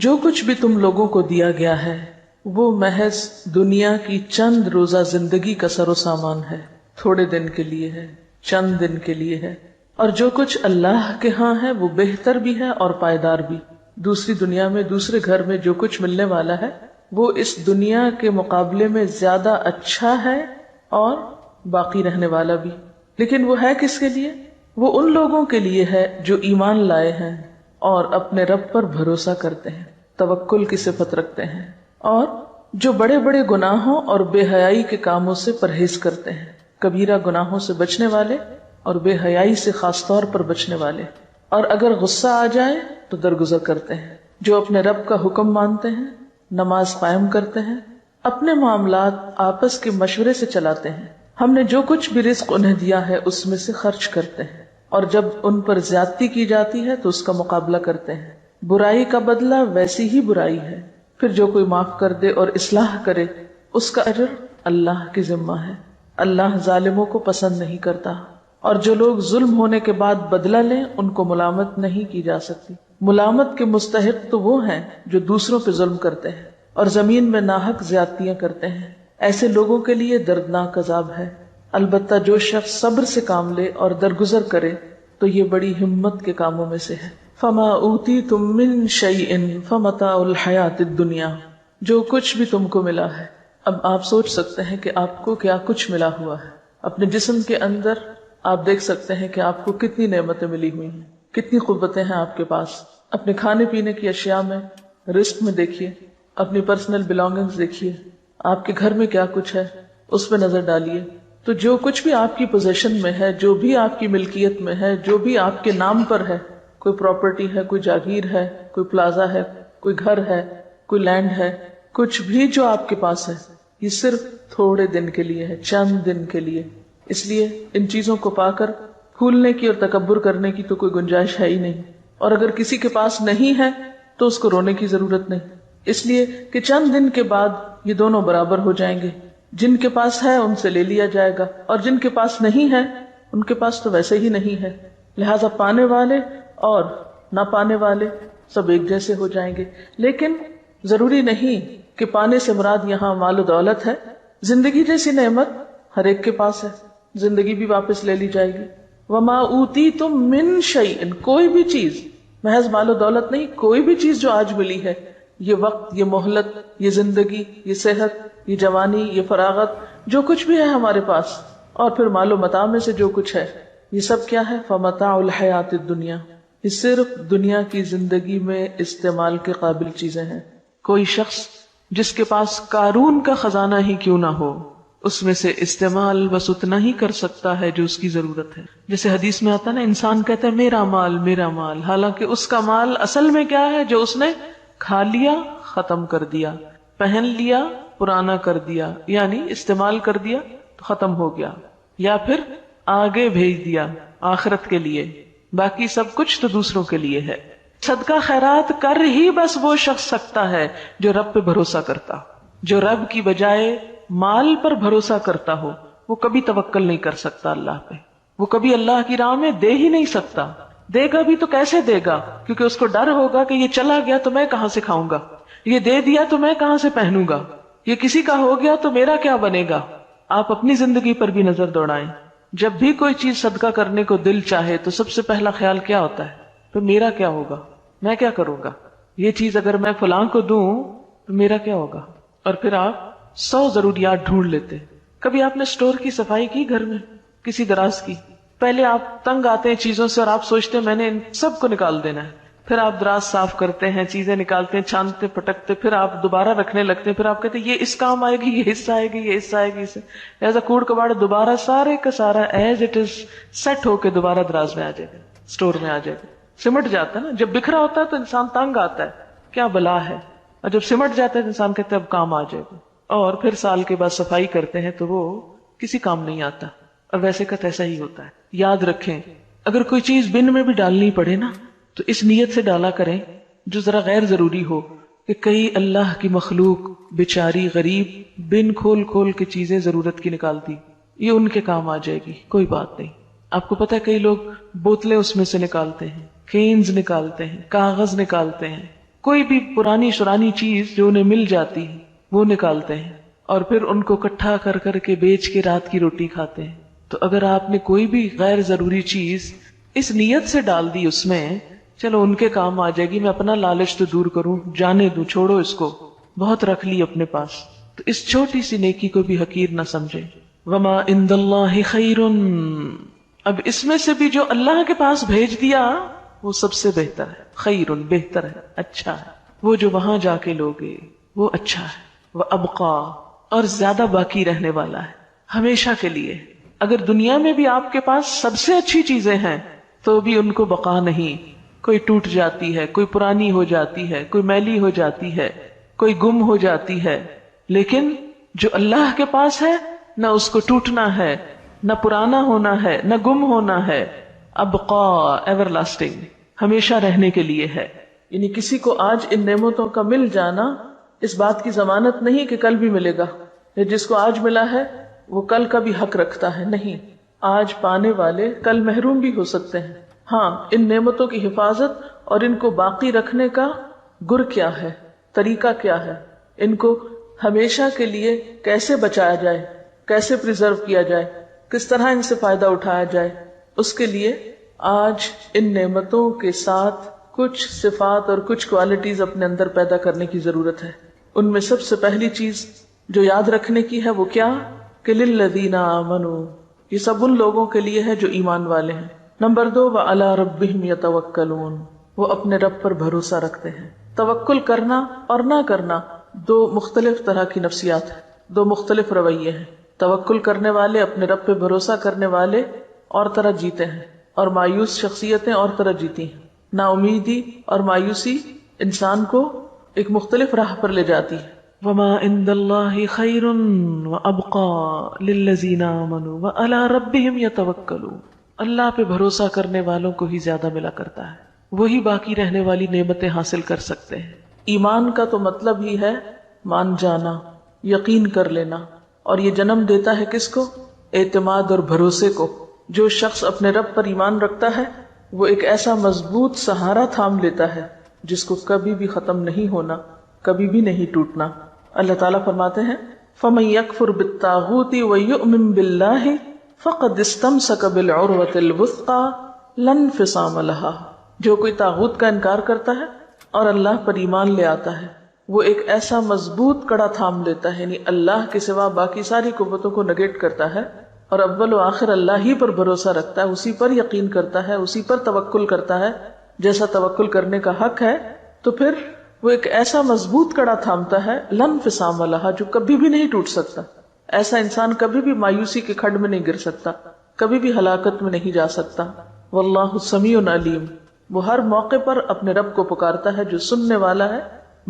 جو کچھ بھی تم لوگوں کو دیا گیا ہے وہ محض دنیا کی چند روزہ زندگی کا سر و سامان ہے، تھوڑے دن کے لیے ہے، چند دن کے لیے ہے، اور جو کچھ اللہ کے ہاں ہے وہ بہتر بھی ہے اور پائیدار بھی۔ دوسری دنیا میں، دوسرے گھر میں جو کچھ ملنے والا ہے وہ اس دنیا کے مقابلے میں زیادہ اچھا ہے اور باقی رہنے والا بھی، لیکن وہ ہے کس کے لیے؟ وہ ان لوگوں کے لیے ہے جو ایمان لائے ہیں اور اپنے رب پر بھروسہ کرتے ہیں، توکل کی صفت رکھتے ہیں، اور جو بڑے بڑے گناہوں اور بے حیائی کے کاموں سے پرہیز کرتے ہیں، کبیرہ گناہوں سے بچنے والے اور بے حیائی سے خاص طور پر بچنے والے، اور اگر غصہ آ جائے تو درگزر کرتے ہیں، جو اپنے رب کا حکم مانتے ہیں، نماز قائم کرتے ہیں، اپنے معاملات آپس کے مشورے سے چلاتے ہیں، ہم نے جو کچھ بھی رزق انہیں دیا ہے اس میں سے خرچ کرتے ہیں، اور جب ان پر زیادتی کی جاتی ہے تو اس کا مقابلہ کرتے ہیں، برائی کا بدلہ ویسی ہی برائی ہے، پھر جو کوئی معاف کر دے اور اصلاح کرے اس کا اجر اللہ کی ذمہ ہے، اللہ ظالموں کو پسند نہیں کرتا، اور جو لوگ ظلم ہونے کے بعد بدلہ لیں ان کو ملامت نہیں کی جا سکتی، ملامت کے مستحق تو وہ ہیں جو دوسروں پہ ظلم کرتے ہیں اور زمین میں ناحق زیادتیاں کرتے ہیں، ایسے لوگوں کے لیے دردناک عذاب ہے۔ البتہ جو شخص صبر سے کام لے اور درگزر کرے تو یہ بڑی ہمت کے کاموں میں سے ہے۔ فما اوتیتم من شیء فمتاع الحیات الدنیا، جو کچھ بھی تم کو ملا ہے۔ اب آپ سوچ سکتے ہیں کہ آپ کو کیا کچھ ملا ہوا ہے۔ اپنے جسم کے اندر آپ دیکھ سکتے ہیں کہ آپ کو کتنی نعمتیں ملی ہوئی ہیں، کتنی قوتیں ہیں آپ کے پاس۔ اپنے کھانے پینے کی اشیاء میں، رزق میں دیکھیے، اپنی پرسنل بلانگنگز دیکھیے، آپ کے گھر میں کیا کچھ ہے اس پہ نظر ڈالیے۔ تو جو کچھ بھی آپ کی پوزیشن میں ہے، جو بھی آپ کی ملکیت میں ہے، جو بھی آپ کے نام پر ہے، کوئی پراپرٹی ہے، کوئی جاگیر ہے، کوئی پلازا ہے، کوئی گھر ہے، کوئی لینڈ ہے، کچھ بھی جو آپ کے پاس ہے یہ صرف تھوڑے دن کے لیے ہے، چند دن کے لیے۔ اس لیے ان چیزوں کو پا کر پھولنے کی اور تکبر کرنے کی تو کوئی گنجائش ہے ہی نہیں، اور اگر کسی کے پاس نہیں ہے تو اس کو رونے کی ضرورت نہیں، اس لیے کہ چند دن کے بعد یہ دونوں برابر ہو جائیں گے، جن کے پاس ہے ان سے لے لیا جائے گا اور جن کے پاس نہیں ہے ان کے پاس تو ویسے ہی نہیں ہے، لہذا پانے والے اور نہ پانے والے سب ایک جیسے ہو جائیں گے۔ لیکن ضروری نہیں کہ پانے سے مراد یہاں مال و دولت ہے، زندگی جیسی نعمت ہر ایک کے پاس ہے، زندگی بھی واپس لے لی جائے گی۔ وما اوتیتم من شیء، کوئی بھی چیز، محض مال و دولت نہیں، کوئی بھی چیز جو آج ملی ہے، یہ وقت، یہ مہلت، یہ زندگی، یہ صحت، یہ جوانی، یہ فراغت، جو کچھ بھی ہے ہمارے پاس، اور پھر مال و متاع میں سے جو کچھ ہے، یہ سب کیا ہے؟ فمتاع الحیات الدنیا، یہ صرف دنیا کی زندگی میں استعمال کے قابل چیزیں ہیں۔ کوئی شخص جس کے پاس قارون کا خزانہ ہی کیوں نہ ہو، اس میں سے استعمال بس اتنا ہی کر سکتا ہے جو اس کی ضرورت ہے۔ جیسے حدیث میں آتا نا، انسان کہتا ہے میرا مال میرا مال، حالانکہ اس کا مال اصل میں کیا ہے؟ جو اس نے کھا لیا، ختم کر دیا، پہن لیا، پرانا کر دیا، یعنی استعمال کر دیا تو ختم ہو گیا، یا پھر آگے بھیج دیا آخرت کے لیے، باقی سب کچھ تو دوسروں کے لیے ہے۔ صدقہ خیرات کر ہی بس وہ شخص سکتا ہے جو رب پہ بھروسہ کرتا، جو رب کی بجائے مال پر بھروسہ کرتا ہو، وہ کبھی توکل نہیں کر سکتا اللہ پہ، وہ کبھی اللہ کی راہ میں دے ہی نہیں سکتا، دے گا بھی تو کیسے دے گا؟ کیونکہ اس کو ڈر ہوگا کہ یہ چلا گیا تو میں کہاں سے کھاؤں گا، یہ دے دیا تو میں کہاں سے پہنوں گا، یہ کسی کا ہو گیا تو میرا کیا بنے گا۔ آپ اپنی زندگی پر بھی نظر دوڑائیں، جب بھی کوئی چیز صدقہ کرنے کو دل چاہے تو سب سے پہلا خیال کیا ہوتا ہے؟ تو میرا کیا ہوگا، میں کیا کروں گا، یہ چیز اگر میں فلاں کو دوں تو میرا کیا ہوگا، اور پھر آپ 100 ضروریات ڈھونڈ لیتے۔ کبھی آپ نے سٹور کی صفائی کی گھر میں، کسی دراز کی؟ پہلے آپ تنگ آتے ہیں چیزوں سے اور آپ سوچتے ہیں میں نے ان سب کو نکال دینا ہے، پھر آپ دراز صاف کرتے ہیں، چیزیں نکالتے ہیں، چھانتے پٹکتے، پھر آپ دوبارہ رکھنے لگتے ہیں، پھر آپ کہتے ہیں یہ اس کام آئے گی، یہ حصہ آئے گی، یہ حصہ آئے گی، اسے ایسا کوڑ کباڑ دوبارہ سارے کا سارا ایز اٹ از سیٹ ہو کے دوبارہ دراز میں آ جائے گا، سٹور میں آ جائے گا، سمٹ جاتا ہے نا۔ جب بکھرا ہوتا ہے تو انسان تنگ آتا ہے، کیا بلا ہے، اور جب سمٹ جاتا ہے تو انسان کہتا ہے اب کام آ جائے گا، اور پھر سال کے بعد صفائی کرتے ہیں تو وہ کسی کام نہیں آتا، اور ویسے کا ایسا ہی ہوتا ہے۔ یاد رکھیں، اگر کوئی چیز بن میں بھی ڈالنی پڑے نا تو اس نیت سے ڈالا کریں جو ذرا غیر ضروری ہو، کہ کئی اللہ کی مخلوق بیچاری غریب بن کھول کھول کے چیزیں ضرورت کی نکالتی، یہ ان کے کام آ جائے گی، کوئی بات نہیں۔ آپ کو پتہ ہے کئی لوگ بوتلیں اس میں سے نکالتے ہیں، کینز نکالتے ہیں، کاغذ نکالتے ہیں، کوئی بھی پرانی شرانی چیز جو انہیں مل جاتی وہ نکالتے ہیں اور پھر ان کو اکٹھا کر کر کے بیچ کے رات کی روٹی کھاتے ہیں. تو اگر آپ نے کوئی بھی غیر ضروری چیز اس نیت سے ڈال دی اس میں چلو ان کے کام آ جائے گی، میں اپنا لالچ تو دور کروں، جانے دوں، چھوڑو اس کو، بہت رکھ لی اپنے پاس، تو اس چھوٹی سی نیکی کو بھی حقیر نہ سمجھے. وما عند اللہ خیر، اب اس میں سے بھی جو اللہ کے پاس بھیج دیا وہ سب سے بہتر ہے، خیر بہتر ہے، اچھا ہے. وہ جو وہاں جا کے لوگے وہ اچھا ہے. وہ ابقا، اور زیادہ باقی رہنے والا ہے، ہمیشہ کے لیے. اگر دنیا میں بھی آپ کے پاس سب سے اچھی چیزیں ہیں تو بھی ان کو بقا نہیں، کوئی ٹوٹ جاتی ہے، کوئی پرانی ہو جاتی ہے، کوئی میلی ہو جاتی ہے، کوئی گم ہو جاتی ہے. لیکن جو اللہ کے پاس ہے نہ اس کو ٹوٹنا ہے، نہ پرانا ہونا ہے، نہ گم ہونا ہے. ابقا، ایور لاسٹنگ، ہمیشہ رہنے کے لیے ہے. یعنی کسی کو آج ان نعمتوں کا مل جانا اس بات کی ضمانت نہیں کہ کل بھی ملے گا، یا جس کو آج ملا ہے وہ کل کا بھی حق رکھتا ہے. نہیں، آج پانے والے کل محروم بھی ہو سکتے ہیں. ہاں، ان نعمتوں کی حفاظت اور ان کو باقی رکھنے کا گر کیا ہے، طریقہ کیا ہے، ان کو ہمیشہ کے لیے کیسے بچایا جائے، کیسے پریزرو کیا جائے، کس طرح ان سے فائدہ اٹھایا جائے، اس کے لیے آج ان نعمتوں کے ساتھ کچھ صفات اور کچھ کوالٹیز اپنے اندر پیدا کرنے کی ضرورت ہے. ان میں سب سے پہلی چیز جو یاد رکھنے کی ہے وہ کیا کہ للذین آمنوا، یہ سب ان لوگوں کے لیے ہے جو ایمان والے ہیں. نمبر 2، وعلی ربہم یتوکلون، وہ اپنے رب پر بھروسہ رکھتے ہیں. توکل کرنا اور نہ کرنا دو مختلف طرح کی نفسیات ہیں، دو مختلف رویے ہیں. توکل کرنے والے، اپنے رب پہ بھروسہ کرنے والے اور طرح جیتے ہیں، اور مایوس شخصیتیں اور طرح جیتی ہیں. نا امیدی اور مایوسی انسان کو ایک مختلف راہ پر لے جاتی ہے. وما عند اللہ خیر وابقا للذین آمنوا وعلی ربہم یتوکلون، اللہ پہ بھروسہ کرنے والوں کو ہی زیادہ ملا کرتا ہے، وہی باقی رہنے والی نعمتیں حاصل کر سکتے ہیں. ایمان کا تو مطلب ہی ہے مان جانا، یقین کر لینا، اور یہ جنم دیتا ہے کس کو؟ اعتماد اور بھروسے کو. جو شخص اپنے رب پر ایمان رکھتا ہے وہ ایک ایسا مضبوط سہارا تھام لیتا ہے جس کو کبھی بھی ختم نہیں ہونا، کبھی بھی نہیں ٹوٹنا. اللہ تعالیٰ فرماتے ہیں فَمَن يَكْفُرْ بِالطَّاغُوتِ وَيُؤْمِن بِاللَّهِ فَقَدِ اسْتَمْسَكَ بِالْعُرْوَةِ الْوُثْقَى لَا انفصام لَهَا، جو کوئی طاغوت کا انکار کرتا ہے اور اللہ پر ایمان لے آتا ہے وہ ایک ایسا مضبوط کڑا تھام لیتا ہے، یعنی اللہ کے سوا باقی ساری قوتوں کو نگیٹ کرتا ہے اور اول و آخر اللہ ہی پر بھروسہ رکھتا ہے، اسی پر یقین کرتا ہے، اسی پر توکل کرتا ہے جیسا توکل کرنے کا حق ہے. تو پھر وہ ایک ایسا مضبوط کڑا تھامتا ہے لا انفصام لها، جو کبھی بھی نہیں ٹوٹ سکتا. ایسا انسان کبھی بھی مایوسی کے کھڈ میں نہیں گر سکتا، کبھی بھی ہلاکت میں نہیں جا سکتا. واللہ سمیع علیم، وہ ہر موقع پر اپنے رب کو پکارتا ہے جو سننے والا ہے،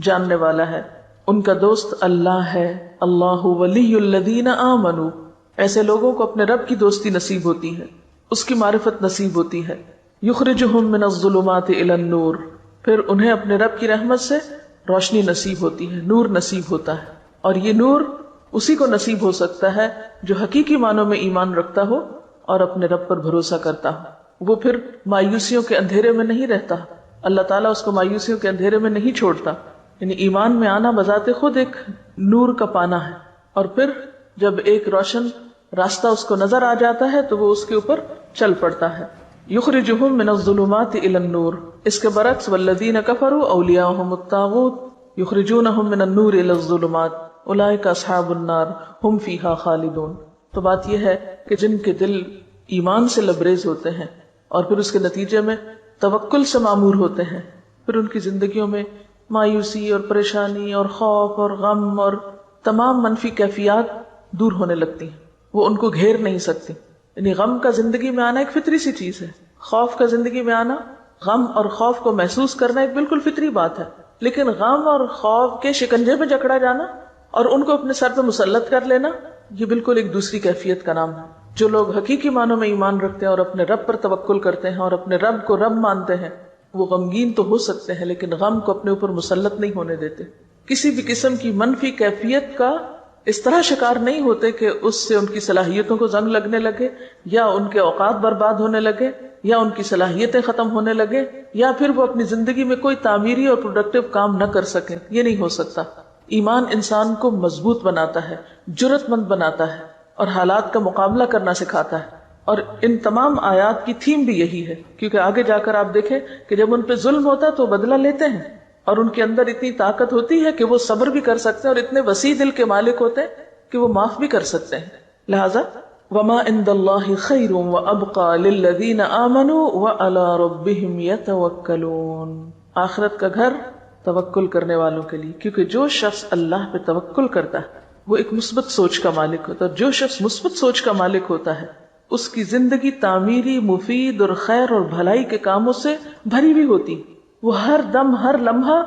جاننے والا ہے. ان کا دوست اللہ ہے. اللہ ولی الذین آمنوا، ایسے لوگوں کو اپنے رب کی دوستی نصیب ہوتی ہے، اس کی معرفت نصیب ہوتی ہے. یخرجہم من الظلمات الی النور، پھر انہیں اپنے رب کی رحمت سے روشنی نصیب ہوتی ہے، نور نصیب ہوتا ہے. اور یہ نور اسی کو نصیب ہو سکتا ہے جو حقیقی معنوں میں ایمان رکھتا ہو اور اپنے رب پر بھروسہ کرتا ہو. وہ پھر مایوسیوں کے اندھیرے میں نہیں رہتا، اللہ تعالیٰ اس کو مایوسیوں کے اندھیرے میں نہیں چھوڑتا. یعنی ایمان میں آنا بذات خود ایک نور کا پانا ہے، اور پھر جب ایک روشن راستہ اس کو نظر آ جاتا ہے تو وہ اس کے اوپر چل پڑتا ہے. یخرجہم من الظلمات الی النور، اس کے برعکس والذین کفروا اولیاءہم الطاغوت یخرجونہم من النور الی الظلمات اولئک اصحاب النار ہم فیہا خالدون. تو بات یہ ہے کہ جن کے دل ایمان سے لبریز ہوتے ہیں اور پھر اس کے نتیجے میں توکل سے معمور ہوتے ہیں، پھر ان کی زندگیوں میں مایوسی اور پریشانی اور خوف اور غم اور تمام منفی کیفیات دور ہونے لگتی ہیں، وہ ان کو گھیر نہیں سکتی. یعنی غم کا زندگی میں آنا ایک فطری سی چیز ہے، خوف کا زندگی میں آنا، غم اور خوف کو محسوس کرنا ایک بالکل فطری بات ہے. لیکن غم اور خوف کے شکنجے میں جکڑا جانا اور ان کو اپنے سر پہ مسلط کر لینا، یہ بالکل ایک دوسری کیفیت کا نام ہے. جو لوگ حقیقی معنوں میں ایمان رکھتے ہیں اور اپنے رب پر توکل کرتے ہیں اور اپنے رب کو رب مانتے ہیں، وہ غمگین تو ہو سکتے ہیں لیکن غم کو اپنے اوپر مسلط نہیں ہونے دیتے. کسی بھی قسم کی منفی کیفیت کا اس طرح شکار نہیں ہوتے کہ اس سے ان کی صلاحیتوں کو زنگ لگنے لگے یا ان کے اوقات برباد ہونے لگے یا ان کی صلاحیتیں ختم ہونے لگے، یا پھر وہ اپنی زندگی میں کوئی تعمیری اور پروڈکٹیو کام نہ کر سکیں. یہ نہیں ہو سکتا. ایمان انسان کو مضبوط بناتا ہے، جرأت مند بناتا ہے اور حالات کا مقابلہ کرنا سکھاتا ہے. اور ان تمام آیات کی تھیم بھی یہی ہے، کیونکہ آگے جا کر آپ دیکھیں کہ جب ان پہ ظلم ہوتا ہے تو بدلہ لیتے ہیں، اور ان کے اندر اتنی طاقت ہوتی ہے کہ وہ صبر بھی کر سکتے ہیں، اور اتنے وسیع دل کے مالک ہوتے ہیں کہ وہ معاف بھی کر سکتے ہیں. لہذا وما عند اللہ خیر وابقى للذین آمنوا وعلی ربهم یتوکلون، آخرت کا گھر توکل کرنے والوں کے لیے، کیونکہ جو شخص اللہ پہ توکل کرتا ہے وہ ایک مثبت سوچ کا مالک ہوتا ہے، اور جو شخص مثبت سوچ کا مالک ہوتا ہے اس کی زندگی تعمیری، مفید اور خیر اور بھلائی کے کاموں سے بھری ہوئی ہوتی. وہ ہر دم، ہر لمحہ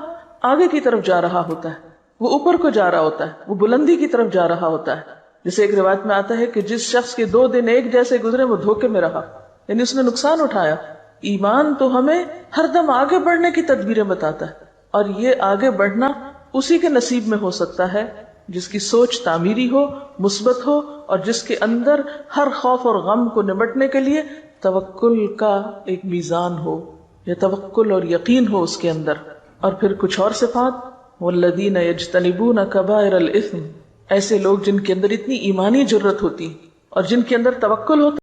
آگے کی طرف جا رہا ہوتا ہے، وہ اوپر کو جا رہا ہوتا ہے، وہ بلندی کی طرف جا رہا ہوتا ہے. جیسے ایک روایت میں آتا ہے کہ جس شخص کے 2 دن ایک جیسے گزرے وہ دھوکے میں رہا، یعنی اس نے نقصان اٹھایا. ایمان تو ہمیں ہر دم آگے بڑھنے کی تدبیریں بتاتا ہے، اور یہ آگے بڑھنا اسی کے نصیب میں ہو سکتا ہے جس کی سوچ تعمیری ہو، مثبت ہو، اور جس کے اندر ہر خوف اور غم کو نمٹنے کے لیے توکل کا ایک میزان ہو، یا توکل اور یقین ہو اس کے اندر. اور پھر کچھ اور صفات، والذین یجتنبون کبائر الاثم، ایسے لوگ جن کے اندر اتنی ایمانی جرت ہوتی اور جن کے اندر توکل ہوتا